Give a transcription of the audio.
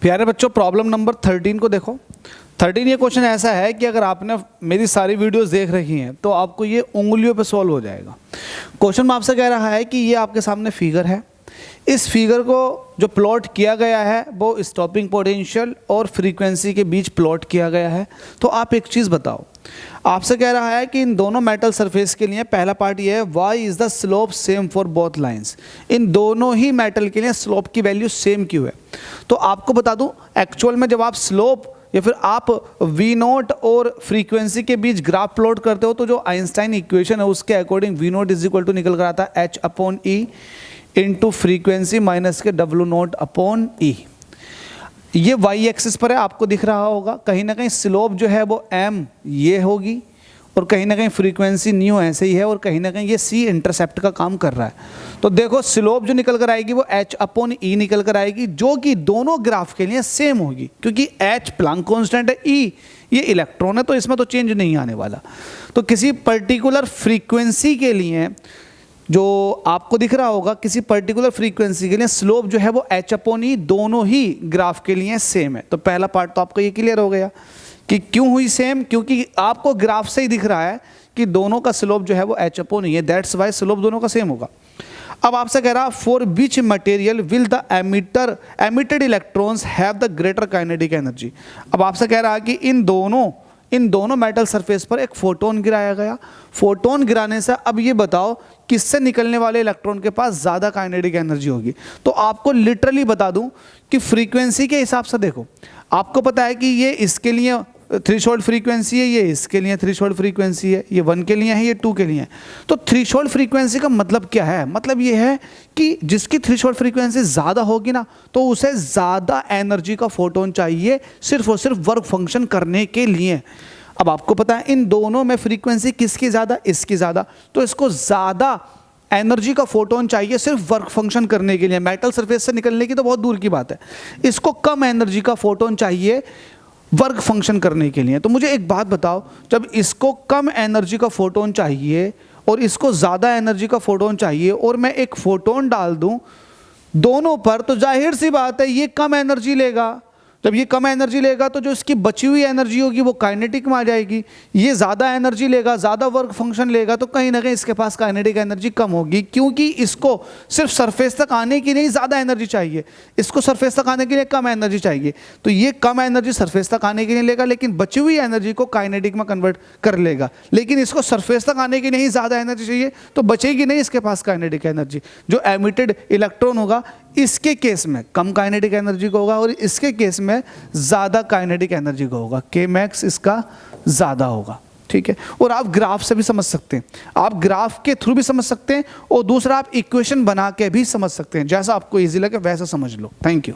प्यारे बच्चों, problem number 13 को देखो। 13 ये क्वेश्चन ऐसा है कि अगर आपने मेरी सारी वीडियोस देख रखी हैं तो आपको ये उंगलियों पे सॉल्व हो जाएगा। क्वेश्चन में आपसे कह रहा है कि ये आपके सामने फिगर है, इस फिगर को जो प्लॉट किया गया है वो स्टॉपिंग पोटेंशियल और फ्रीक्वेंसी के बीच प्लॉट किया गया है। तो आप एक चीज़ बताओ, आपसे कह रहा है कि इन दोनों मेटल सरफेस के लिए पहला पार्ट ये है, why is the slope same for both lines. इन दोनों ही मेटल के लिए स्लोप की वैल्यू सेम क्यों है। तो आपको बता दूं, एक्चुअल में जब आप स्लोप या फिर आप वी नोट और फ्रीक्वेंसी के बीच ग्राफ प्लॉट करते हो तो जो आइंस्टाइन इक्वेशन है उसके according V naught is equal to निकल कर आता है h/e इंटू फ्रीक्वेंसी माइनस के W0/e। ये वाई एक्सिस पर है, आपको दिख रहा होगा। कहीं ना कहीं स्लोप जो है वो m ये होगी और कहीं ना कहीं फ्रीक्वेंसी न्यू ऐसे ही है और कहीं ना कहीं ये c इंटरसेप्ट का काम कर रहा है। तो देखो स्लोप जो निकल कर आएगी वो h/e निकल कर आएगी, जो कि दोनों ग्राफ के लिए सेम होगी, क्योंकि h प्लैंक कांस्टेंट है, e ये इलेक्ट्रॉन है, तो इसमें तो चेंज नहीं आने वाला। तो किसी पर्टिकुलर फ्रीक्वेंसी के लिए जो आपको दिख रहा होगा, किसी पर्टिकुलर फ्रीक्वेंसी के लिए स्लोप जो है वो h/e दोनों ही ग्राफ के लिए सेम है। तो पहला पार्ट तो आपको ये क्लियर हो गया कि क्यों हुई सेम, क्योंकि आपको ग्राफ से ही दिख रहा है कि दोनों का स्लोप जो है वो h/e है, दैट्स वाई स्लोप दोनों का सेम होगा। अब आपसे कह रहा for which material will the emitted electrons have the greater kinetic energy. अब आपसे कह रहा है कि इन दोनों मेटल सरफेस पर एक फोटोन गिराया गया। फोटोन गिराने से अब ये बताओ किससे निकलने वाले इलेक्ट्रॉन के पास ज़्यादा काइनेटिक एनर्जी होगी। तो आपको लिटरली बता दूं कि फ्रीक्वेंसी के हिसाब से देखो, आपको पता है कि ये इसके लिए थ्रेशोल्ड फ्रीक्वेंसी है, ये इसके लिए थ्रेशोल्ड फ्रीक्वेंसी है, ये 1 के लिए है, ये 2 के लिए है। तो थ्रेशोल्ड फ्रीक्वेंसी का मतलब क्या है? मतलब ये है कि जिसकी थ्रेशोल्ड फ्रीक्वेंसी ज़्यादा होगी ना तो उसे ज़्यादा एनर्जी का फोटोन चाहिए सिर्फ और सिर्फ वर्क फंक्शन करने के लिए। अब आपको पता है इन दोनों में फ्रीक्वेंसी किसकी ज़्यादा, इसकी ज़्यादा, तो इसको ज़्यादा एनर्जी का फोटोन चाहिए सिर्फ वर्क फंक्शन करने के लिए। मेटल सरफेस से निकलने की तो बहुत दूर की बात है, इसको कम एनर्जी का फोटोन चाहिए वर्क फंक्शन करने के लिए। तो मुझे एक बात बताओ, जब इसको कम एनर्जी का फोटोन चाहिए और इसको ज़्यादा एनर्जी का फोटोन चाहिए और मैं एक फोटोन डाल दूं दोनों पर, तो जाहिर सी बात है ये कम एनर्जी लेगा। जब ये कम एनर्जी लेगा तो जो इसकी बची हुई एनर्जी होगी वो काइनेटिक में आ जाएगी। ये ज़्यादा एनर्जी लेगा, ज़्यादा वर्क फंक्शन लेगा, तो कहीं ना कहीं इसके पास काइनेटिक एनर्जी कम होगी, क्योंकि इसको सिर्फ सरफेस तक आने की नहीं ज़्यादा एनर्जी चाहिए, इसको सरफेस तक आने के लिए कम एनर्जी चाहिए। तो ये कम एनर्जी सरफेस तक आने के लिए लेगा, लेकिन बची हुई एनर्जी को काइनेटिक में कन्वर्ट कर लेगा। लेकिन इसको सरफेस तक आने की नहीं ज़्यादा एनर्जी चाहिए, तो बचेगी नहीं इसके पास काइनेटिक एनर्जी। जो एमिटेड इलेक्ट्रॉन होगा इसके केस में कम काइनेटिक एनर्जी का होगा और इसके केस में ज़्यादा काइनेटिक एनर्जी का होगा। के मैक्स इसका ज़्यादा होगा, ठीक है। और आप ग्राफ से भी समझ सकते हैं, आप ग्राफ के थ्रू भी समझ सकते हैं और दूसरा आप इक्वेशन बना के भी समझ सकते हैं। जैसा आपको इजी लगे वैसा समझ लो। Thank you.